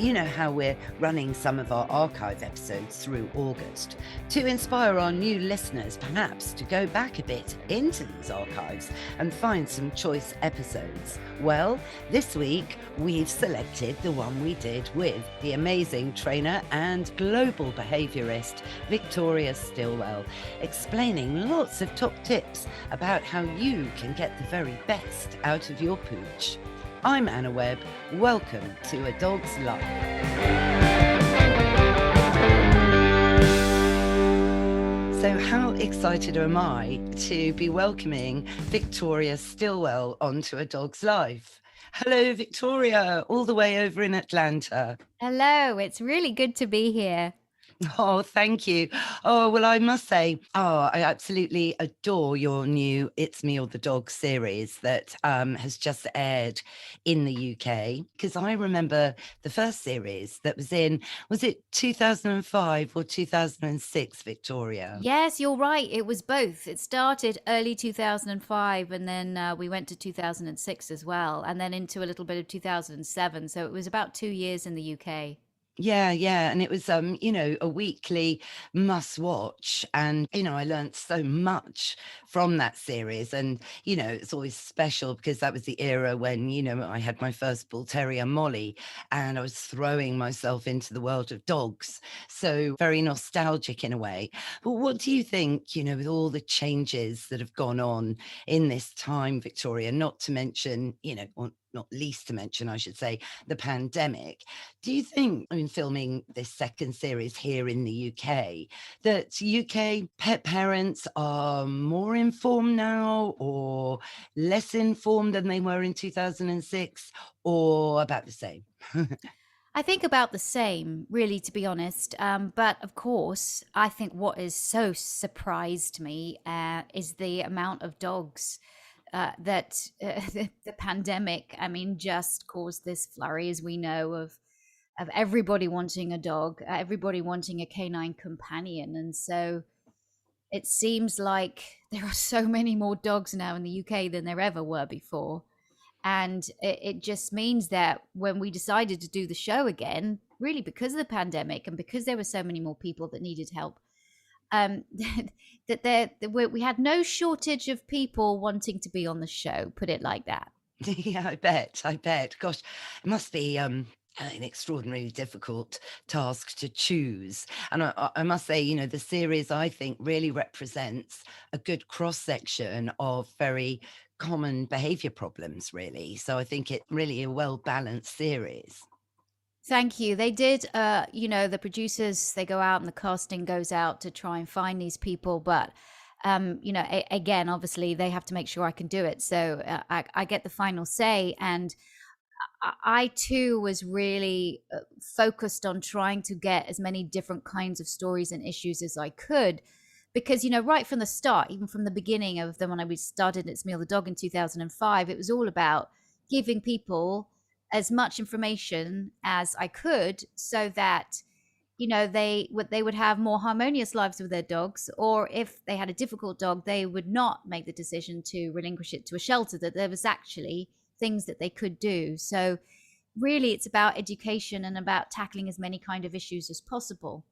you know how we're running some of our archive episodes through August to inspire our new listeners perhaps to go back a bit into these archives and find some choice episodes. Well, this week we've selected the one we did with the amazing trainer and global behaviourist Victoria Stilwell, explaining lots of top tips about how you can get the very best out of your pooch. I'm Anna Webb. Welcome to A Dog's Life. So how excited am I to be welcoming Victoria Stilwell onto A Dog's Life? Hello, Victoria, all the way over in Atlanta. Hello, it's really good to be here. Oh, thank you. Oh, well, I must say, I absolutely adore your new It's Me or the Dog series that has just aired in the UK. Because I remember the first series that was it 2005 or 2006, Victoria? Yes, you're right. It was both. It started early 2005 and then we went to 2006 as well, and then into a little bit of 2007. So it was about 2 years in the UK. Yeah. And it was, a weekly must watch. And, I learned so much from that series. And, it's always special because that was the era when, I had my first bull terrier, Molly, and I was throwing myself into the world of dogs. So very nostalgic in a way. But what do you think, with all the changes that have gone on in this time, Victoria, not to mention, or not least to mention, I should say, the pandemic. Do you think, filming this second series here in the UK, that UK pet parents are more informed now or less informed than they were in 2006 or about the same? I think about the same, really, to be honest. But of course, I think what is so surprised me is the amount of dogs that the pandemic, just caused this flurry, as we know, of everybody wanting a dog, everybody wanting a canine companion. And so it seems like there are so many more dogs now in the UK than there ever were before. And it just means that when we decided to do the show again, really because of the pandemic and because there were so many more people that needed help, um, we had no shortage of people wanting to be on the show, put it like that. Yeah, I bet. Gosh, it must be an extraordinarily difficult task to choose. And I must say, the series I think really represents a good cross section of very common behavior problems, really. So I think it really a well balanced series. Thank you. They did, the producers, they go out and the casting goes out to try and find these people. But, again, obviously they have to make sure I can do it. So I get the final say. And I too was really focused on trying to get as many different kinds of stories and issues as I could. Because, right from the start, even from the beginning of them, when I started It's Me or the Dog in 2005, it was all about giving people as much information as I could so that they would have more harmonious lives with their dogs, or if they had a difficult dog, they would not make the decision to relinquish it to a shelter, that there was actually things that they could do. So really it's about education and about tackling as many kind of issues as possible.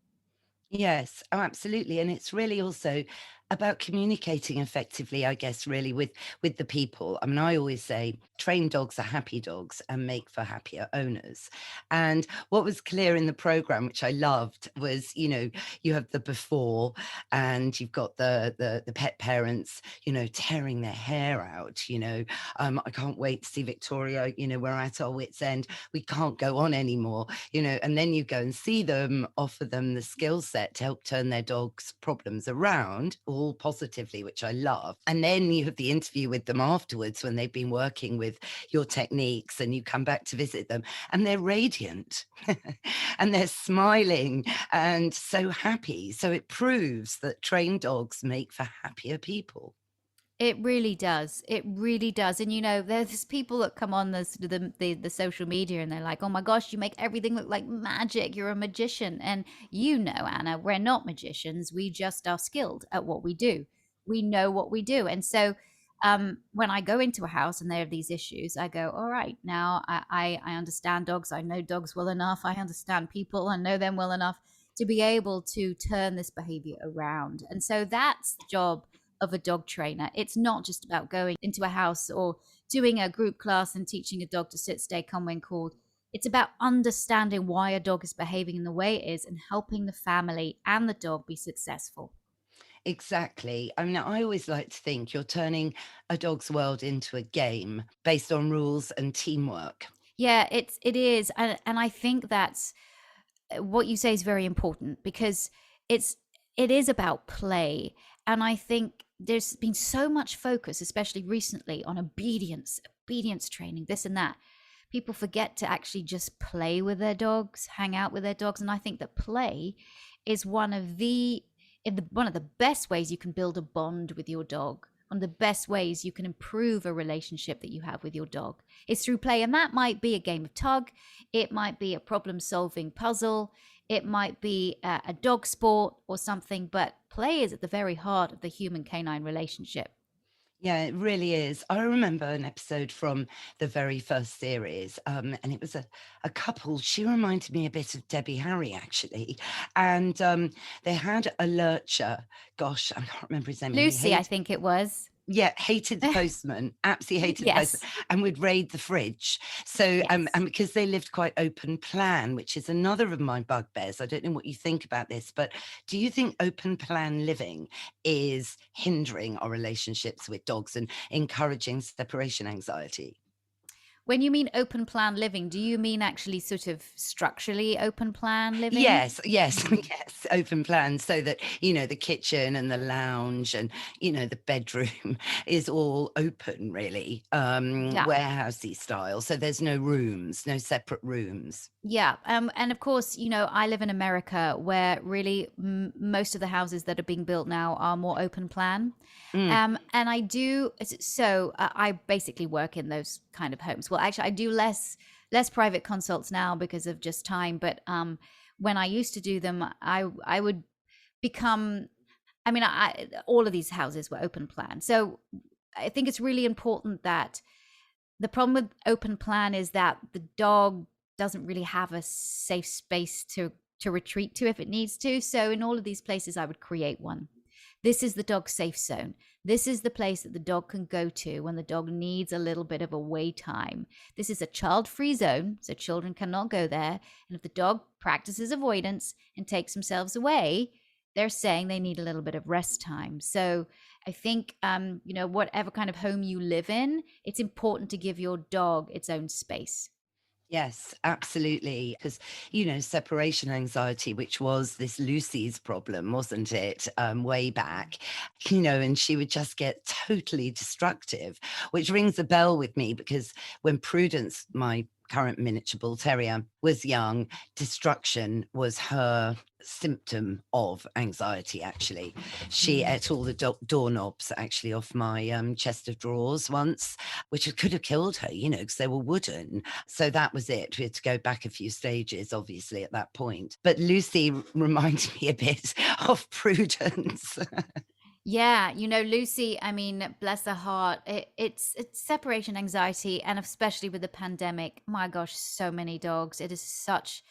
Yes, oh, absolutely. And it's really also about communicating effectively, I guess, really with the people. I mean, I always say trained dogs are happy dogs and make for happier owners. And what was clear in the program, which I loved, was, you have the before and you've got the pet parents, tearing their hair out, I can't wait to see Victoria, we're at our wits' end. We can't go on anymore, and then you go and see them, offer them the skill set to help turn their dog's problems around, all positively, which I love. And then you have the interview with them afterwards when they've been working with your techniques and you come back to visit them and they're radiant and they're smiling and so happy. So it proves that trained dogs make for happier people. It really does. It really does. And there's people that come on the social media and they're like, "Oh my gosh, you make everything look like magic. You're a magician." And Anna, we're not magicians. We just are skilled at what we do. We know what we do. And so when I go into a house and they have these issues, I go, all right, now I understand dogs. I know dogs well enough. I understand people. I know them well enough to be able to turn this behavior around. And so that's the job of a dog trainer. It's not just about going into a house or doing a group class and teaching a dog to sit, stay, come when called. It's about understanding why a dog is behaving in the way it is and helping the family and the dog be successful. Exactly. I mean, I always like to think you're turning a dog's world into a game based on rules and teamwork. Yeah, it is, and I think that's what you say is very important because it's it is about play, and I think there's been so much focus, especially recently, on obedience training, this and that. People forget to actually just play with their dogs, hang out with their dogs, and I think that play is one of the best ways you can build a bond with your dog. One of the best ways you can improve a relationship that you have with your dog is through play. And that might be a game of tug, it might be a problem solving puzzle, it might be a dog sport or something, but play is at the very heart of the human canine relationship. Yeah, it really is. I remember an episode from the very first series, and it was a couple. She reminded me a bit of Debbie Harry, actually. And they had a lurcher. Gosh, I can't remember his name. And he Lucy, I hated, think it was. yeah, hated the postman, absolutely hated the postman, Yes, and would raid the fridge. So, yes. and because they lived quite open plan, which is another of my bugbears. I don't know what you think about this, but do you think open plan living is hindering our relationships with dogs and encouraging separation anxiety? When you mean open plan living, do you mean actually sort of structurally open plan living? Yes, yes, yes, open plan so that, the kitchen and the lounge and, the bedroom is all open really, Yeah. warehousey style. So there's no rooms, no separate rooms. Yeah, and of course, I live in America where really most of the houses that are being built now are more open plan. Mm, And I basically work in those kind of homes. Well, actually, I do less private consults now because of just time. But when I used to do them, I would become. I mean, all of these houses were open plan, so I think it's really important that the problem with open plan is that the dog doesn't really have a safe space to retreat to if it needs to. So in all of these places, I would create one. This is the dog safe zone. This is the place that the dog can go to when the dog needs a little bit of away time. This is a child-free zone, so children cannot go there. And if the dog practices avoidance and takes themselves away, they're saying they need a little bit of rest time. So I think, whatever kind of home you live in, it's important to give your dog its own space. yes, absolutely. Because, separation anxiety, which was this Lucy's problem, wasn't it? Way back, and she would just get totally destructive, which rings a bell with me because when Prudence, my current miniature bull terrier, was young, destruction was her symptom of anxiety, actually. She Mm. ate all the doorknobs actually off my chest of drawers once, which could have killed her, because they were wooden. So that was it. We had to go back a few stages, obviously, at that point. But Lucy reminded me a bit of Prudence. Yeah, Lucy, I mean, bless her heart. It's separation anxiety, and especially with the pandemic. My gosh, so many dogs. It is such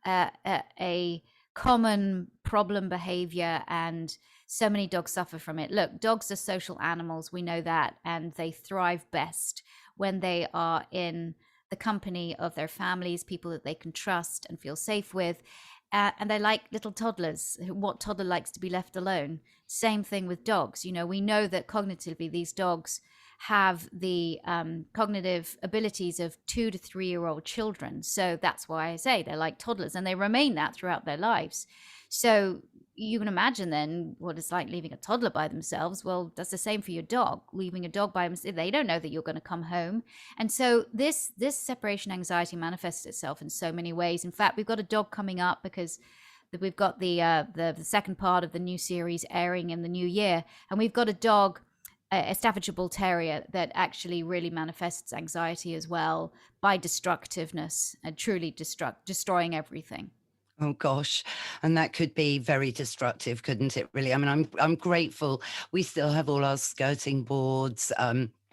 a common problem behavior, and so many dogs suffer from it. Look, dogs are social animals, we know that, and they thrive best when they are in the company of their families, people that they can trust and feel safe with. And they like little toddlers. What toddler likes to be left alone? Same thing with dogs. We know that cognitively these dogs have the cognitive abilities of 2 to 3 year old children. So that's why I say they're like toddlers, and they remain that throughout their lives. So you can imagine then what it's like leaving a toddler by themselves. Well, that's the same for your dog. Leaving a dog by themselves, they don't know that you're going to come home. And so this separation anxiety manifests itself in so many ways. In fact, we've got a dog coming up because we've got the second part of the new series airing in the new year, and we've got a dog, a Staffordshire Bull Terrier, that actually really manifests anxiety as well by destructiveness and truly destroying everything. Oh gosh, and that could be very destructive, couldn't it really? I mean, I'm grateful we still have all our skirting boards,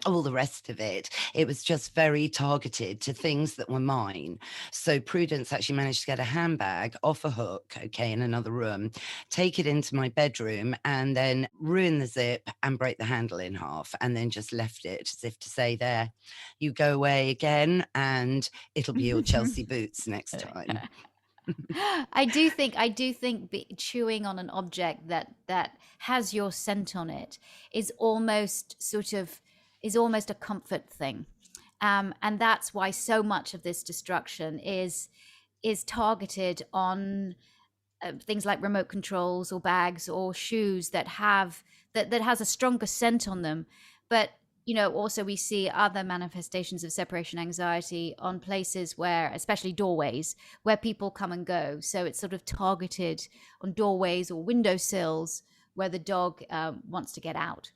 all the rest of it. It was just very targeted to things that were mine. So Prudence actually managed to get a handbag off a hook, okay, in another room, take it into my bedroom, and then ruin the zip and break the handle in half, and then just left it as if to say, "There, you go away again, and it'll be your Chelsea boots next time." I do think chewing on an object that has your scent on it is almost a comfort thing, and that's why so much of this destruction is targeted on things like remote controls or bags or shoes that have that has a stronger scent on them. But also we see other manifestations of separation anxiety on places where, especially doorways, where people come and go. So it's sort of targeted on doorways or windowsills where the dog wants to get out.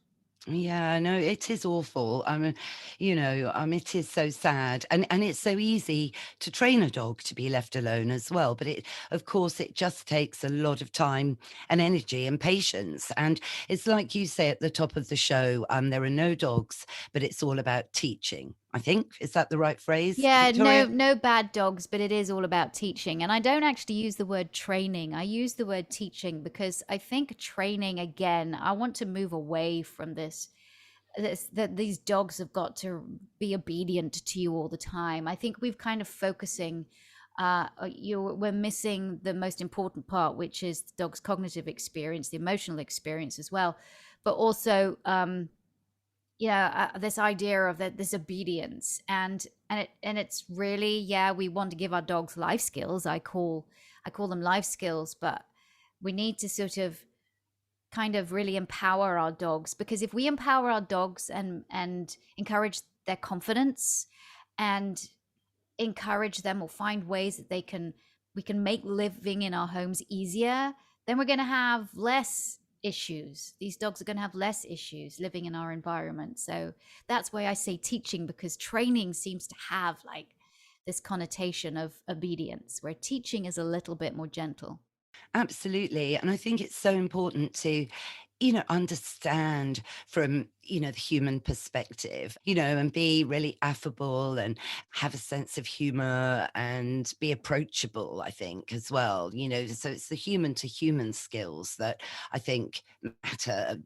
Yeah, no, it is awful. I mean, it is so sad, and it's so easy to train a dog to be left alone as well. But of course, it just takes a lot of time and energy and patience. And it's like you say at the top of the show, there are no dogs, but it's all about teaching. I think, is that the right phrase, Yeah, no, Victoria? no bad dogs, but it is all about teaching. And I don't actually use the word training. I use the word teaching because I think training, again, I want to move away from that these dogs have got to be obedient to you all the time. I think we've kind of focusing we're missing the most important part, which is the dog's cognitive experience, the emotional experience as well, but also this idea of that this obedience and it's really, yeah, we want to give our dogs life skills. I call them life skills, but we need to sort of kind of really empower our dogs, because if we empower our dogs and encourage their confidence and encourage them or find ways that we can make living in our homes easier, then we're going to have less issues. These dogs are going to have less issues living in our environment. So that's why I say teaching, because training seems to have like this connotation of obedience, where teaching is a little bit more gentle. Absolutely. And I think it's so important to, understand from, the human perspective, and be really affable and have a sense of humor and be approachable, I think, as well. So it's the human to human skills that I think matter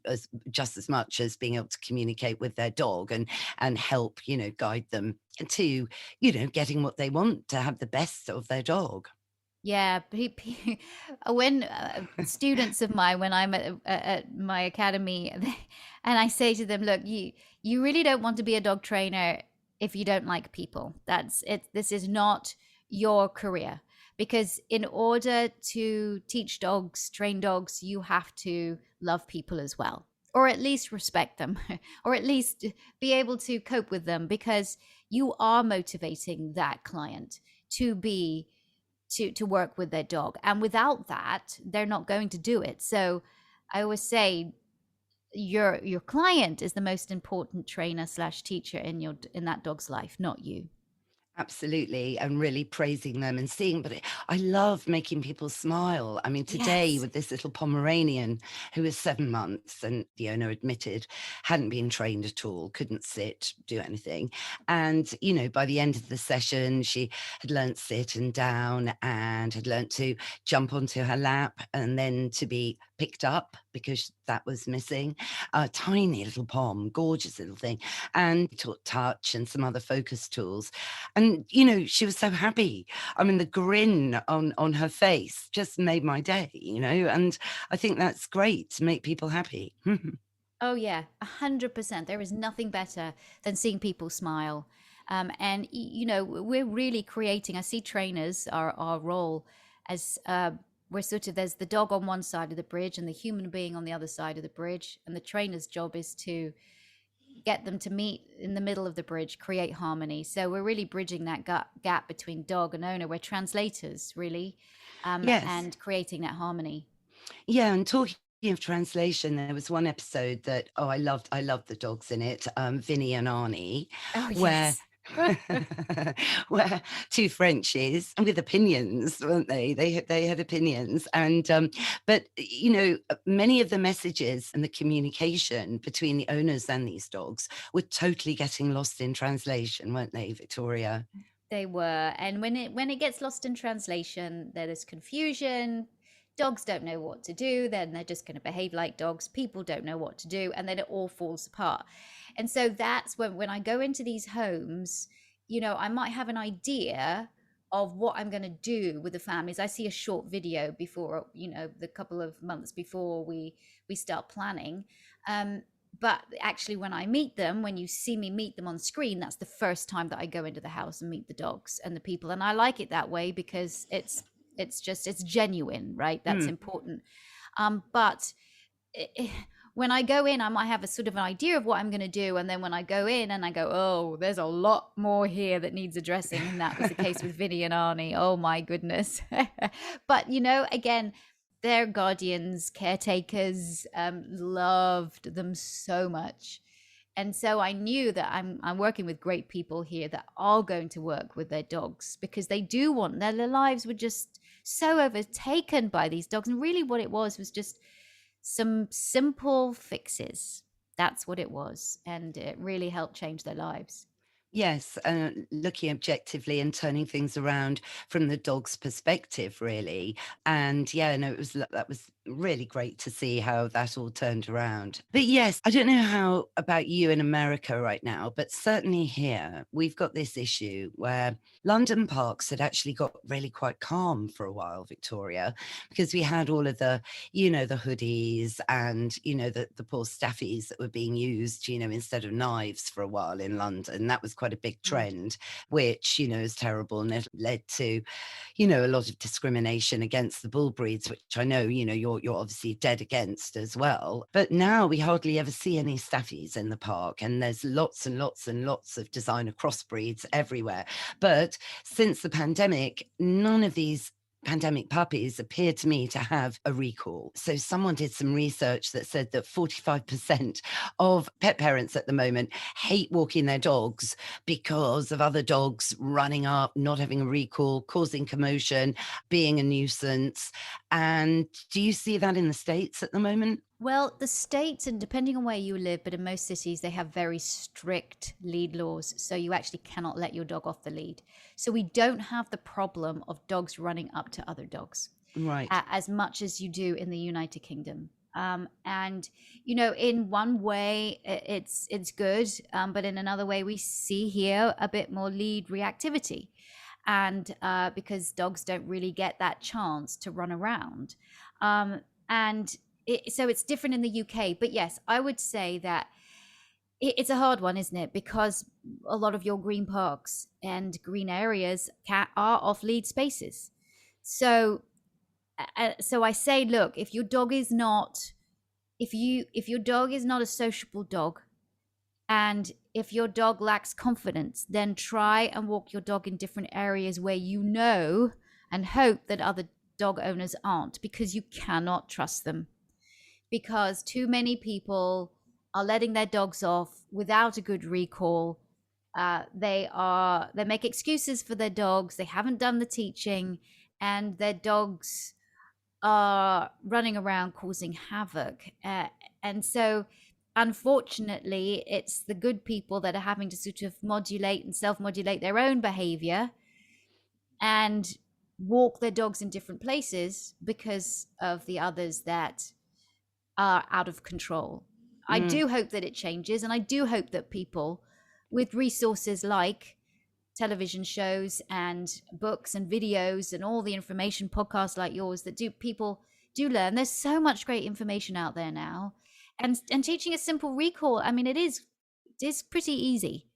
just as much as being able to communicate with their dog and help, guide them to, getting what they want to have the best of their dog. Yeah, when students of mine, when I'm at my academy, and I say to them, "Look, you really don't want to be a dog trainer if you don't like people. That's it. This is not your career, because in order to teach dogs, train dogs, you have to love people as well, or at least respect them, or at least be able to cope with them, because you are motivating that client to be." To work with their dog, and without that they're not going to do it. So I always say your client is the most important trainer slash teacher in that dog's life, not you. Absolutely, and really praising them and seeing, but I love making people smile. I mean, today Yes. with this little Pomeranian who was 7 months and the owner admitted hadn't been trained at all, couldn't sit, do anything. And, by the end of the session, she had learnt sit and down and had learnt to jump onto her lap and then to be picked up because that was missing. A tiny little Pom, gorgeous little thing, and taught touch and some other focus tools. And, she was so happy. I mean, the grin on her face just made my day, and I think that's great to make people happy. Oh yeah, 100%. There is nothing better than seeing people smile. And we're really creating, I see trainers, our role as we're sort of, there's the dog on one side of the bridge and the human being on the other side of the bridge, and the trainer's job is to get them to meet in the middle of the bridge, create harmony. So we're really bridging that gap between dog and owner. We're translators, really, Yes. and creating that harmony. Yeah, and talking of translation, there was one episode that, I loved the dogs in it, Vinny and Arnie, Oh, where yes. Where two Frenchies and with opinions, weren't they? They had opinions, and but many of the messages and the communication between the owners and these dogs were totally getting lost in translation, weren't they, Victoria? They were. And when it gets lost in translation, there is confusion. Dogs don't know what to do, then they're just going to behave like dogs. People don't know what to do, and then it all falls apart. And so that's when I go into these homes, I might have an idea of what I'm going to do with the families. I see a short video before, the couple of months before we start planning. But actually, when I meet them, when you see me meet them on screen, that's the first time that I go into the house and meet the dogs and the people. And I like it that way because it's genuine, right? That's Mm. important. But it, when I go in, I might have a sort of an idea of what I'm going to do. And then when I go in and I go, oh, there's a lot more here that needs addressing. And that was the case with Vinny and Arnie. Oh, my goodness. But, again, their guardians, caretakers, loved them so much. And so I knew that I'm working with great people here that are going to work with their dogs because they do want their lives were just so overtaken by these dogs. And really what it was just some simple fixes. That's what it was. And it really helped change their lives. Yes, looking objectively and turning things around from the dog's perspective, really. And yeah, no, that was really great to see how that all turned around. But yes, I don't know how about you in America right now, but certainly here we've got this issue where London parks had actually got really quite calm for a while, Victoria, because we had all of the hoodies and, the poor staffies that were being used, instead of knives for a while in London. That was quite a big Right. trend, which, is terrible. And it led to, a lot of discrimination against the bull breeds, which I know, you're obviously dead against as well. But now we hardly ever see any staffies in the park. And there's lots and lots and lots of designer crossbreeds everywhere. But since the pandemic, none of these pandemic puppies appeared to me to have a recall. So someone did some research that said that 45% of pet parents at the moment hate walking their dogs because of other dogs running up, not having a recall, causing commotion, being a nuisance. And do you see that in the States at the moment? Well, the states, and depending on where you live, but in most cities, they have very strict lead laws. So you actually cannot let your dog off the lead. So we don't have the problem of dogs running up to other dogs Right. as much as you do in the United Kingdom. And in one way, it's good, but in another way, we see here a bit more lead reactivity, and because dogs don't really get that chance to run around, and so it's different in the UK. But yes, I would say that it's a hard one, isn't it? Because a lot of your green parks and green areas are off lead spaces. So so I say, look, if your dog is not if your dog is not a sociable dog, and if your dog lacks confidence, then try and walk your dog in different areas where and hope that other dog owners aren't, because you cannot trust them, because too many people are letting their dogs off without a good recall. They make excuses for their dogs. They haven't done the teaching, and their dogs are running around causing havoc. And so, unfortunately, it's the good people that are having to sort of modulate and self-modulate their own behavior and walk their dogs in different places because of the others that are out of control. I Mm. do hope that it changes, and I do hope that people with resources like television shows and books and videos and all the information podcasts like yours that people do learn. There's so much great information out there now, and teaching a simple recall, I mean, it is pretty easy.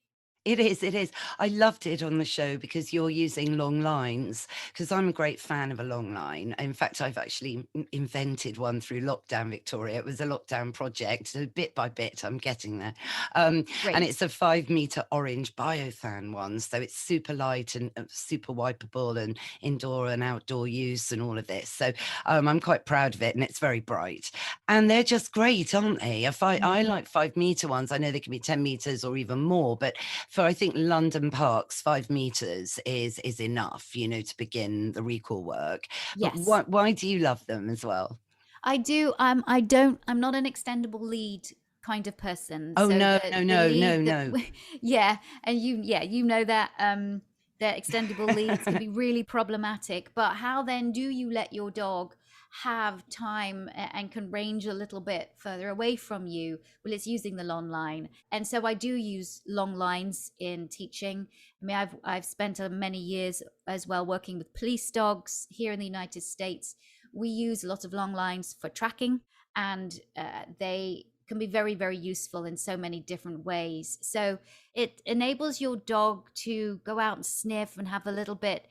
It is, it is. I loved it on the show because you're using long lines, because I'm a great fan of a long line. In fact, I've actually invented one through lockdown, Victoria. It was a lockdown project. So bit by bit, I'm getting there. And Great. it's a 5 meter orange biothan one. So it's super light and super wipeable and indoor and outdoor use and all of this. So I'm quite proud of it, and it's very bright. And they're just great, aren't they? I Mm. like 5 meter ones. I know they can be 10 meters or even more, but for I think London parks, 5 meters is enough, to begin the recall work. But Yes. why do you love them as well? I do. I'm not an extendable lead kind of person. Oh, So no, the no, the no, no, lead that, no. yeah, and you know that that extendable leads can be really problematic. But how then do you let your dog have time and can range a little bit further away from you? Well, it's using the long line, and so I do use long lines in teaching. I mean, I've spent many years as well working with police dogs here in the United States. We use a lot of long lines for tracking, and they can be very, very useful in so many different ways. So it enables your dog to go out and sniff and have a little bit,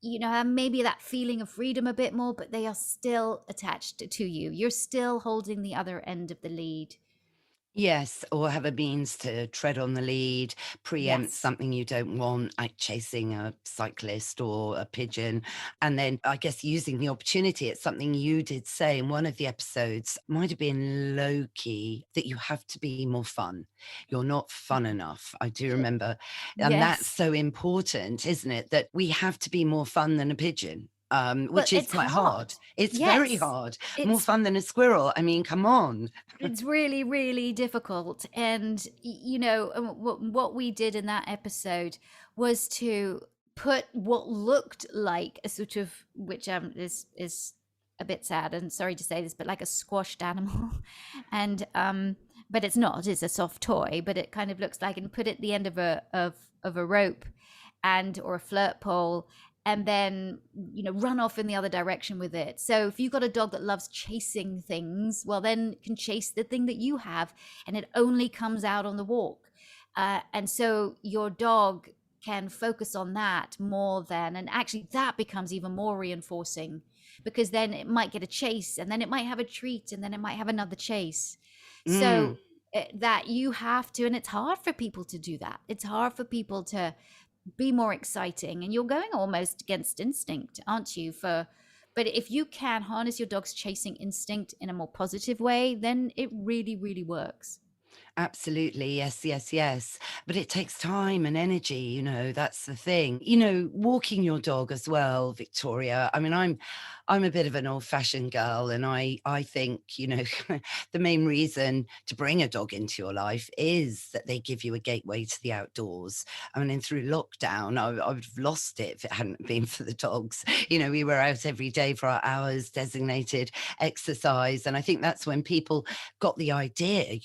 maybe that feeling of freedom a bit more, but they are still attached to you. You're still holding the other end of the lead. Yes, or have a means to tread on the lead, preempt Yes. something you don't want, like chasing a cyclist or a pigeon. And then I guess using the opportunity, it's something you did say in one of the episodes, might have been low key, that you have to be more fun. You're not fun enough. I do remember. And that's Yes. so important, isn't it? That we have to be more fun than a pigeon. Well, Which is it's quite hard. hard. It's very Yes. hard. More It's fun than a squirrel. I mean, come on. it's really, really difficult. And what we did in that episode was to put what looked like a sort of, which is a bit sad and sorry to say this, but like a squashed animal. And but it's not, it's a soft toy, but it kind of looks like, and put it at the end of a rope, and or a flirt pole, and then run off in the other direction with it. So if you've got a dog that loves chasing things, well, then it can chase the thing that you have, and it only comes out on the walk. And so your dog can focus on that more than, and actually that becomes even more reinforcing, because then it might get a chase, and then it might have a treat, and then it might have another chase. Mm. So that you have to, and it's hard for people to do that. It's hard for people to be more exciting, and you're going almost against instinct, aren't you? But if you can harness your dog's chasing instinct in a more positive way, then it really, really works. Absolutely. Yes, yes, yes. But it takes time and energy, that's the thing. Walking your dog as well, Victoria. I mean, I'm a bit of an old-fashioned girl, and I think, the main reason to bring a dog into your life is that they give you a gateway to the outdoors. I mean, and through lockdown, I would have lost it if it hadn't been for the dogs. We were out every day for our hours, designated exercise. And I think that's when people got the idea,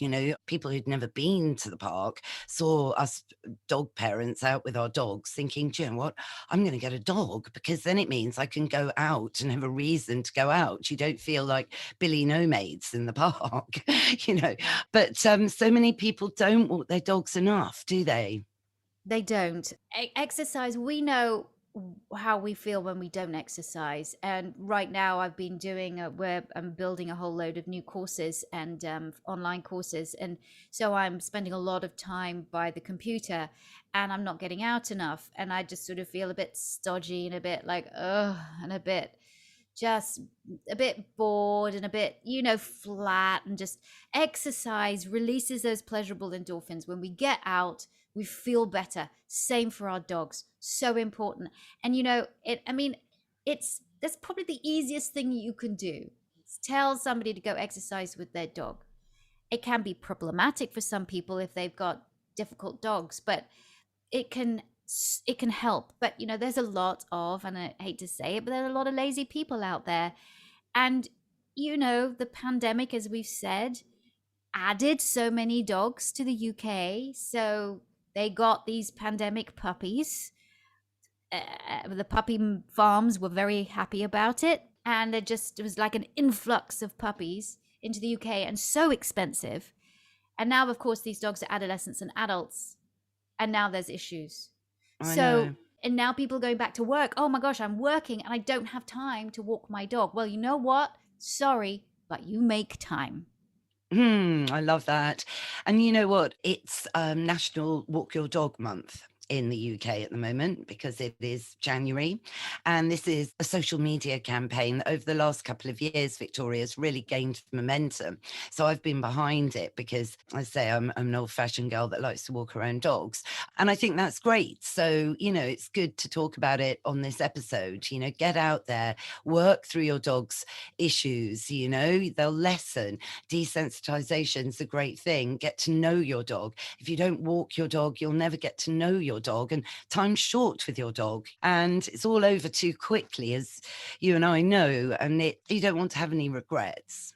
people who'd never been to the park saw us dog parents out with our dogs thinking, "Do you know what? I'm going to get a dog because then it means I can go out and have a reason to go out. You don't feel like Billy No Maids in the park," you know. Yeah. But so many people don't walk their dogs enough, do they? They don't. Exercise, we know how we feel when we don't exercise. And right now, I've been doing where I'm building a whole load of new courses and online courses. And so I'm spending a lot of time by the computer, and I'm not getting out enough. And I just sort of feel a bit stodgy and a bit like, ugh, and a bit just a bit bored and a bit, flat. And just exercise releases those pleasurable endorphins. When we get out, we feel better. Same for our dogs. So important. And it's that's probably the easiest thing you can do. Tell somebody to go exercise with their dog. It can be problematic for some people if they've got difficult dogs, but it can it can help. But there's a lot of, and I hate to say it, but there are a lot of lazy people out there. And the pandemic, as we've said, added so many dogs to the UK. So they got these pandemic puppies. The puppy farms were very happy about it. And it was like an influx of puppies into the UK, and so expensive. And now, of course, these dogs are adolescents and adults. And now there's issues. I So, know. and now people are going back to work. Oh my gosh, I'm working and I don't have time to walk my dog. Well, you know what? Sorry, but you make time. I love that. And you know what? It's National Walk Your Dog Month in the UK at the moment because it is January. And this is a social media campaign that over the last couple of years, Victoria, has really gained momentum. So I've been behind it because I say I'm an old fashioned girl that likes to walk her own dogs. And I think that's great. So, it's good to talk about it on this episode. Get out there, work through your dog's issues, they'll lessen. Desensitization is a great thing. Get to know your dog. If you don't walk your dog, you'll never get to know your dog. And time's short with your dog. And it's all over too quickly, as you and I know. And you don't want to have any regrets.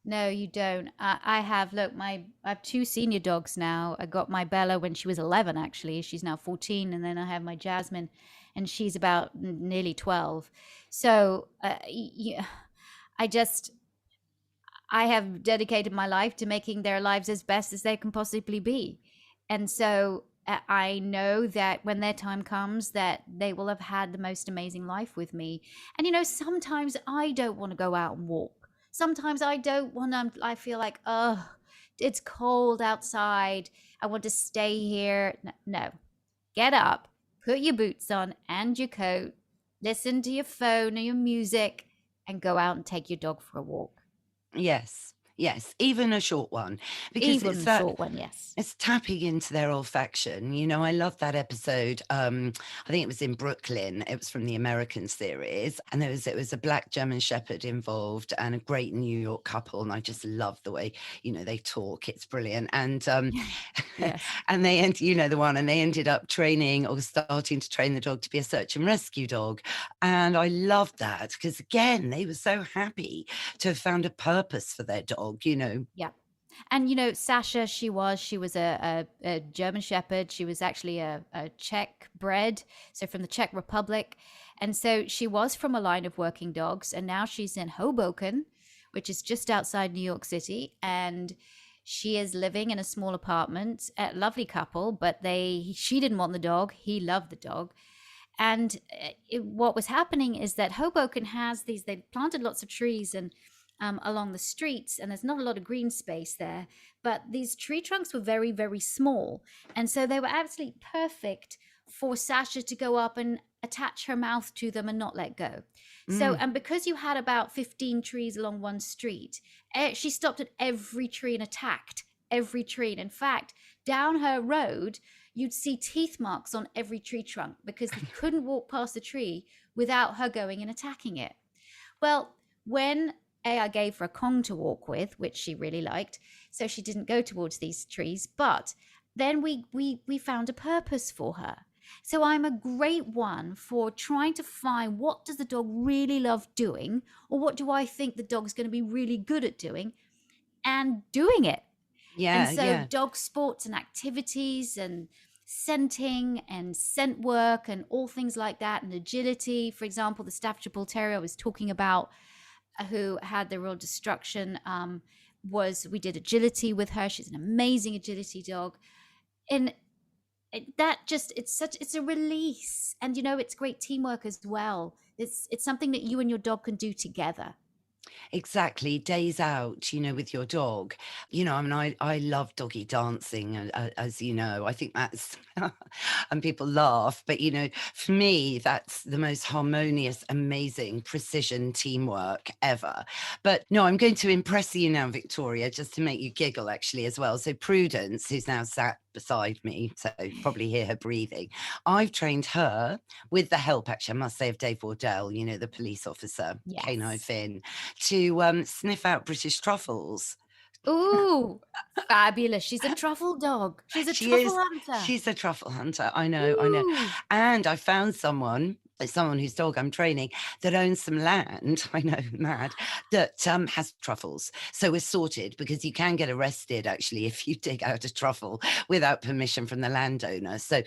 No, you don't. I have, look, I have two senior dogs now. I got my Bella when she was 11, actually. She's now 14. And then I have my Jasmine, and she's about nearly 12. So yeah, I just, I have dedicated my life to making their lives as best as they can possibly be. And so I know that when their time comes, that they will have had the most amazing life with me. And sometimes I don't want to go out and walk. Sometimes I don't want to, I feel like, oh, it's cold outside. I want to stay here. No, get up, put your boots on and your coat, listen to your phone or your music, and go out and take your dog for a walk. Yes. Yes, even a short one, because Even it's a that short one, yes. it's tapping into their olfaction. I love that episode. I think it was in Brooklyn. It was from the American series, and it was a black German Shepherd involved and a great New York couple, and I just love the way they talk. It's brilliant, and Yes. and the one, and they ended up training or starting to train the dog to be a search and rescue dog, and I loved that because again they were so happy to have found a purpose for their dog. Yeah. And Sasha, she was a German Shepherd. She was actually a Czech bred, so from the Czech Republic. And so she was from a line of working dogs, and now she's in Hoboken, which is just outside New York City. And she is living in a small apartment. A lovely couple, but she didn't want the dog. He loved the dog. And what was happening is that Hoboken has they planted lots of trees and along the streets, and there's not a lot of green space there, but these tree trunks were very, very small. And so they were absolutely perfect for Sasha to go up and attach her mouth to them and not let go. So, Mm. and because you had about 15 trees along one street, she stopped at every tree and attacked every tree. And in fact, down her road, you'd see teeth marks on every tree trunk because they couldn't walk past the tree without her going and attacking it. Well, when I gave her a Kong to walk with, which she really liked, so she didn't go towards these trees. But then we found a purpose for her. So I'm a great one for trying to find what does the dog really love doing, or what do I think the dog's going to be really good at doing, and doing it. And Yeah, so yeah. dog sports and activities and scenting and scent work and all things like that, and agility. For example, the Staffordshire Bull Terrier I was talking about, who had the real destruction, we did agility with her. She's an amazing agility dog. And it's a release. And it's great teamwork as well. It's something that you and your dog can do together. Exactly. Days out, with your dog. I love doggy dancing, as you know. I think that's, and people laugh, but, for me, that's the most harmonious, amazing precision teamwork ever. But no, I'm going to impress you now, Victoria, just to make you giggle, actually, as well. So Prudence, who's now sat beside me, so you probably hear her breathing. I've trained her with the help, actually, I must say, of Dave Wardell, the police officer, Canine Yes. Finn, to sniff out British truffles. Ooh, fabulous. She's a truffle dog. She's a She truffle is. hunter. She's a truffle hunter. I know, I know. Ooh. And I found someone whose dog I'm training that owns some land, I know, mad, that has truffles. So we're sorted, because you can get arrested actually if you dig out a truffle without permission from the landowner. So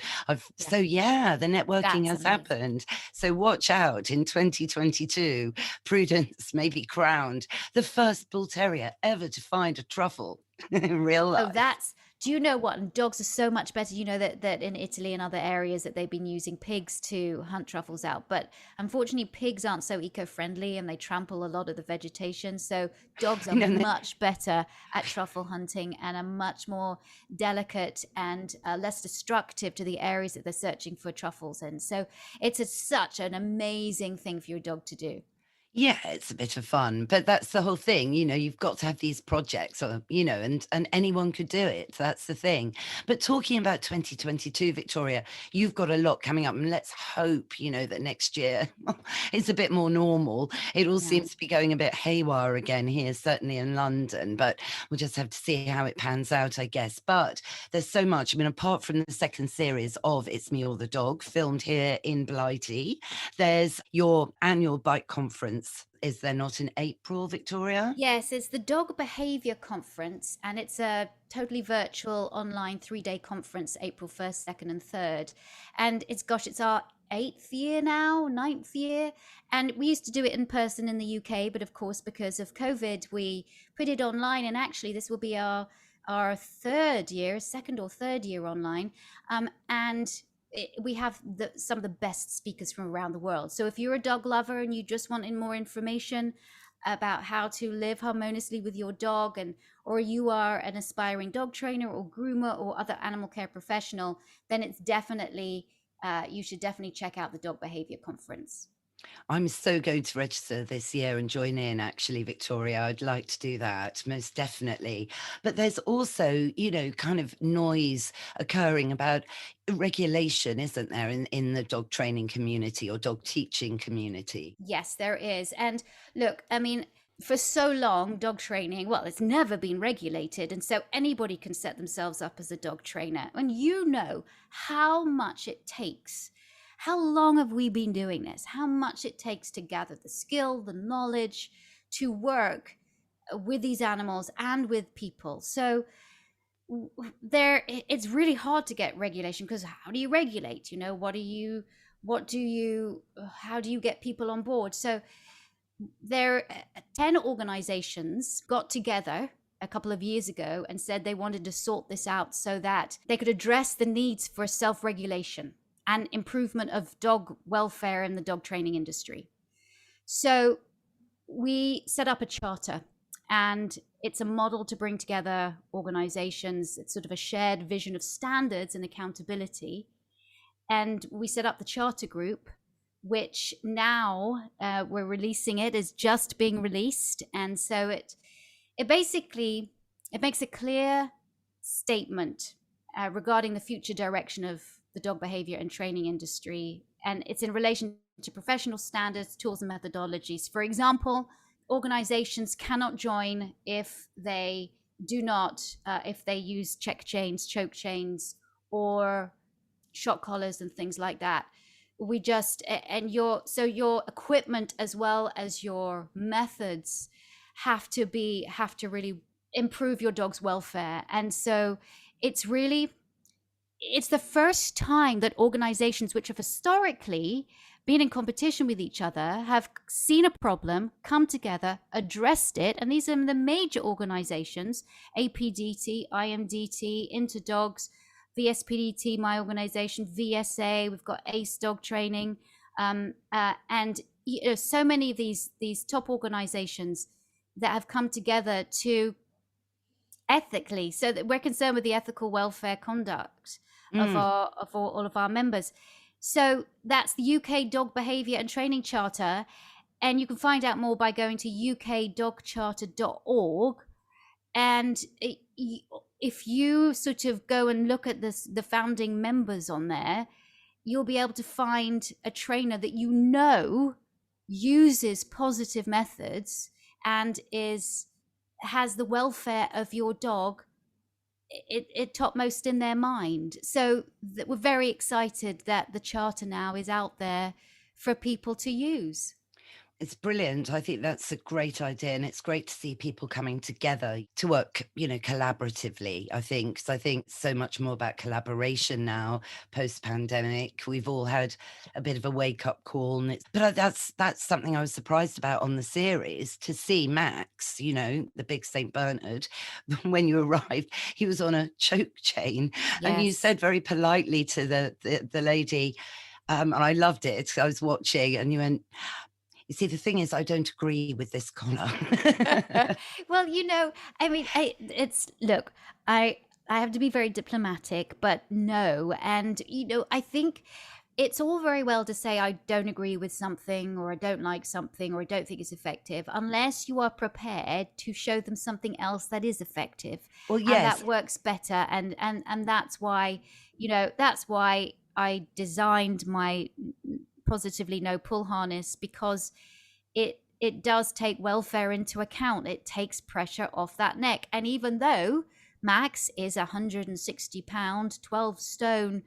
Yeah, the networking that's has amazing. happened. So watch out, in 2022, Prudence may be crowned the first bull terrier ever to find a truffle in real Oh, life. Do you know what? And dogs are so much better. You know that in Italy and other areas that they've been using pigs to hunt truffles out. But unfortunately, pigs aren't so eco-friendly and they trample a lot of the vegetation. So dogs are You know, much better at truffle hunting and are much more delicate and less destructive to the areas that they're searching for truffles in. So it's such an amazing thing for your dog to do. yeah, it's a bit of fun, but that's the whole thing, you've got to have these projects or, and anyone could do it. That's the thing. But talking about 2022, Victoria, you've got a lot coming up, and let's hope, that next year is a bit more normal. It all Yeah. seems to be going a bit haywire again here, certainly in London, but we'll just have to see how it pans out, I guess. But there's so much. I mean, apart from the second series of It's Me or the Dog, filmed here in Blighty, there's your annual bike conference. Is there not in April, Victoria? Yes, it's the Dog Behavior Conference, and it's a totally virtual online 3-day conference, April 1st, 2nd, and 3rd. And it's our 8th year now, 9th year. And we used to do it in person in the UK, but of course, because of COVID, we put it online. And actually, this will be our third year, second or third year online. We have some of the best speakers from around the world. So if you're a dog lover and you just want more information about how to live harmoniously with your dog, and or you are an aspiring dog trainer or groomer or other animal care professional, then it's definitely you should definitely check out the Dog Behavior Conference. I'm so going to register this year and join in, actually, Victoria. I'd like to do that, most definitely. But there's also, kind of noise occurring about regulation, isn't there, in the dog training community or dog teaching community? Yes, there is. And look, I mean, for so long, dog training, well, it's never been regulated. And so anybody can set themselves up as a dog trainer. And you know how much it takes. How long have we been doing this? How much it takes to gather the skill, the knowledge, to work with these animals and with people. So it's really hard to get regulation, because how do you regulate? How do you get people on board? So there 10 organizations got together a couple of years ago and said they wanted to sort this out so that they could address the needs for self-regulation and improvement of dog welfare in the dog training industry. So we set up a charter, and it's a model to bring together organizations. It's sort of a shared vision of standards and accountability. And we set up the charter group, which now we're releasing. It is just being released. And so it basically it makes a clear statement regarding the future direction of the dog behavior and training industry. And it's in relation to professional standards, tools, and methodologies. For example, organizations cannot join if they do not, if they use check chains, choke chains, or shock collars and things like that. We just, and your equipment as well as your methods have to really improve your dog's welfare. And so it's really, it's the first time that organizations which have historically been in competition with each other have seen a problem, come together, addressed it. And these are the major organizations: APDT, IMDT, Interdogs, VSPDT, my organization, VSA, we've got ACE Dog Training. And so many of these top organizations that have come together to ethically, so that we're concerned with the ethical welfare conduct of Mm. all of our members. So that's the UK Dog Behavior and Training Charter, and you can find out more by going to ukdogcharter.org. And if you sort of go and look at the founding members on there, you'll be able to find a trainer that uses positive methods and has the welfare of your dog it topmost in their mind. So we're very excited that the charter now is out there for people to use. It's brilliant. I think that's a great idea, and it's great to see people coming together to work, collaboratively, I think. 'Cause I think so much more about collaboration now, post-pandemic. We've all had a bit of a wake-up call, and that's something I was surprised about on the series, to see Max, the big Saint Bernard, when you arrived, he was on a choke chain, and you Yes. said very politely to the lady, and I loved it. I was watching, and you went, "You see, the thing is, I don't agree with this collar." Well, I mean, it's look, I have to be very diplomatic, but no, and I think it's all very well to say I don't agree with something, or I don't like something, or I don't think it's effective, unless you are prepared to show them something else that is effective Well, and that yes, works better. And that's why I designed my positively no pull harness, because it does take welfare into account. It takes pressure off that neck. And even though Max is 160 pound, 12 stone,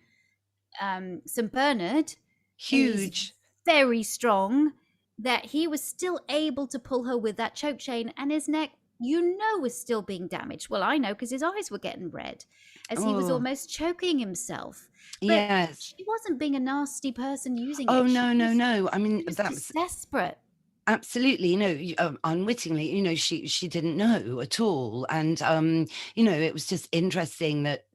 St. Bernard, and he's huge. very strong, that he was still able to pull her with that choke chain, and his neck, was still being damaged. Well, I know, because his eyes were getting red as he was Oh, almost choking himself. But yes. she wasn't being a nasty person using Oh, it. no, no, no. I mean, She was that was just desperate. absolutely, unwittingly, she didn't know at all. And, it was just interesting that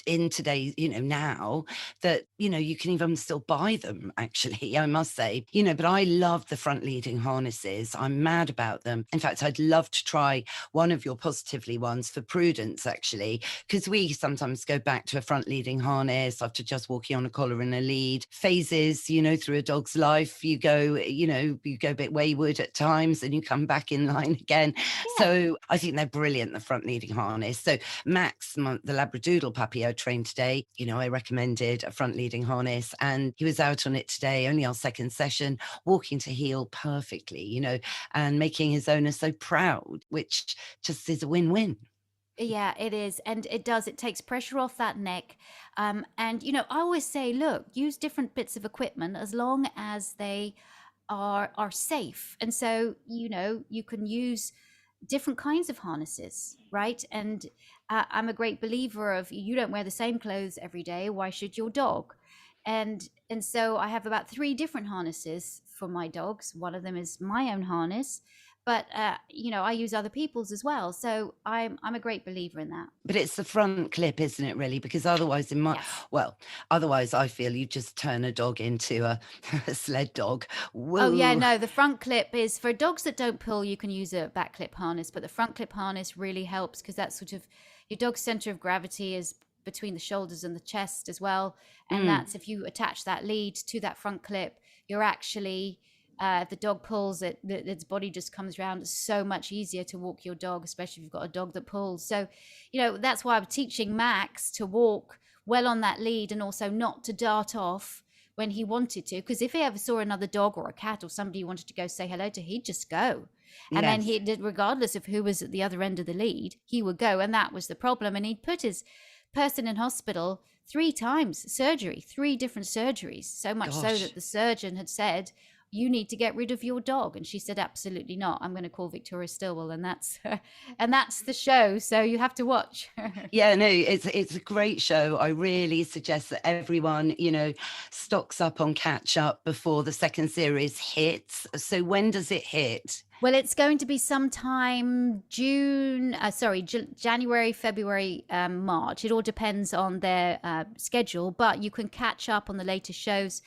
in today's, now that, you can even still buy them, actually, I must say, but I love the front leading harnesses. I'm mad about them. In fact, I'd love to try one of your positively ones for Prudence, actually, because we sometimes go back to a front leading harness after just walking on a collar and a lead. Phases, through a dog's life, you go a bit wayward at times and you come back in line again. Yeah. So I think they're brilliant, the front leading harness. So Max, the Labradoodle puppy I trained today, I recommended a front leading harness, and he was out on it today, only our second session, walking to heel perfectly, and making his owner so proud, which just is a win-win. Yeah, it is. And it takes pressure off that neck. And, I always say, look, use different bits of equipment as long as they are safe. And so, you can use different kinds of harnesses, right? And I'm a great believer of, you don't wear the same clothes every day. Why should your dog? And so I have about 3 different harnesses for my dogs. One of them is my own harness, but I use other people's as well. So I'm a great believer in that. But it's the front clip, isn't it, really? Because otherwise, Yes. otherwise I feel you just turn a dog into a, a sled dog. Oh yeah, Woo! no, the front clip is for dogs that don't pull. You can use a back clip harness, but the front clip harness really helps, because that's sort of your dog's center of gravity is between the shoulders and the chest as well. And Mm, that's, if you attach that lead to that front clip, you're actually, if the dog pulls it, its body just comes around. It's so much easier to walk your dog, especially if you've got a dog that pulls. So, that's why I'm teaching Max to walk well on that lead, and also not to dart off when he wanted to, because if he ever saw another dog or a cat or somebody he wanted to go say hello to, he'd just go. And then yes. he did, regardless of who was at the other end of the lead, he would go. And that was the problem. And he'd put his person in hospital 3 times, surgery, 3 different surgeries, so much so Gosh. that the surgeon had said, you need to get rid of your dog. And she said, absolutely not, I'm going to call Victoria Stilwell. And that's and that's the show, so you have to watch. Yeah, no, it's a great show. I really suggest that everyone, stocks up on catch up before the second series hits. So when does it hit? Well, it's going to be sometime January, February, March. It all depends on their schedule, but you can catch up on the latest shows.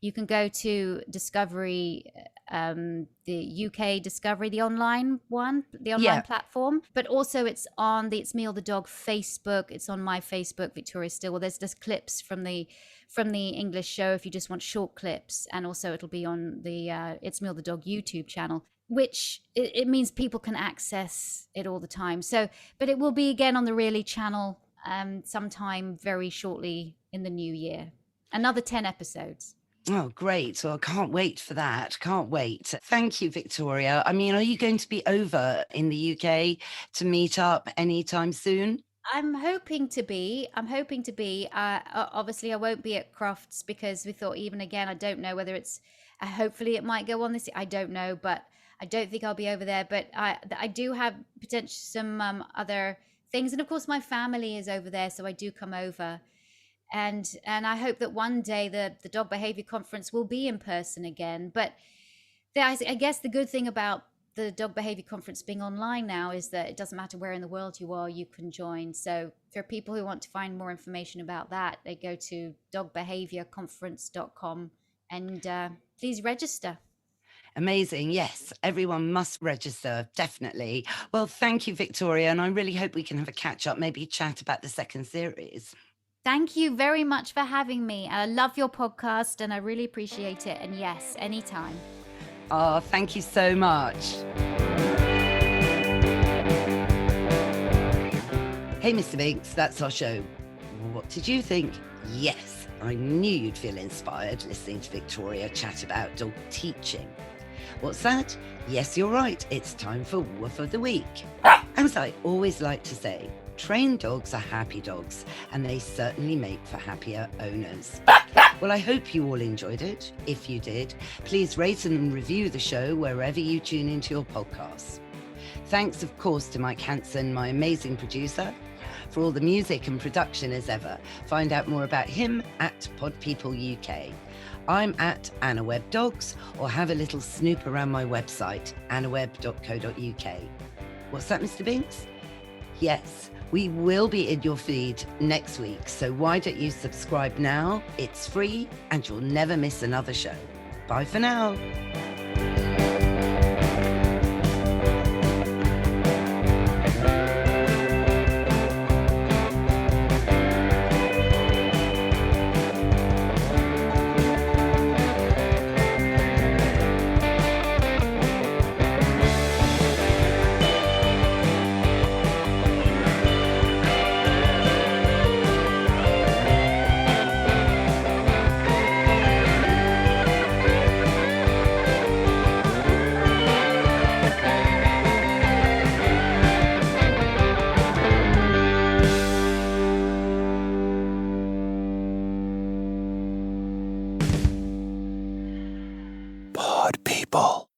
You can go to Discovery, the UK Discovery, the online one, the online Yeah, platform. But also it's on the It's Me or the Dog Facebook. It's on my Facebook, Victoria Stilwell. There's just clips from the English show if you just want short clips, and also it'll be on the It's Me or the Dog YouTube channel, which it means people can access it all the time. So, but it will be again on the Really channel sometime very shortly in the new year. Another 10 episodes. oh, great. So I can't wait for that. Can't wait. Thank you, Victoria. I mean, are you going to be over in the UK to meet up anytime soon? I'm hoping to be. I'm hoping to be. Obviously, I won't be at Crofts because we thought, even again, I don't know whether it's. Hopefully, it might go on this. I don't know, but I don't think I'll be over there. But I do have potential some other things, and of course, my family is over there, so I do come over. And I hope that one day the dog behavior conference will be in person again. But I guess the good thing about the dog behavior conference being online now is that it doesn't matter where in the world you are, you can join. So for people who want to find more information about that, they go to dogbehaviorconference.com and please register. Amazing. Yes, everyone must register, definitely. Well, thank you, Victoria. And I really hope we can have a catch up, maybe chat about the second series. Thank you very much for having me. I love your podcast and I really appreciate it. And yes, anytime. Oh, thank you so much. Hey, Mr. Binks, that's our show. What did you think? Yes, I knew you'd feel inspired listening to Victoria chat about dog teaching. What's that? Yes, you're right. It's time for Woof of the Week. As I always like to say, trained dogs are happy dogs, and they certainly make for happier owners. Well, I hope you all enjoyed it. If you did, please rate and review the show wherever you tune into your podcasts. Thanks, of course, to Mike Hansen, my amazing producer, for all the music and production as ever. Find out more about him at Pod People UK. I'm at Anna Webb Dogs, or have a little snoop around my website, annawebb.co.uk. What's that, Mr. Binks? Yes, we will be in your feed next week, so why don't you subscribe now? It's free and you'll never miss another show. Bye for now. Pod People.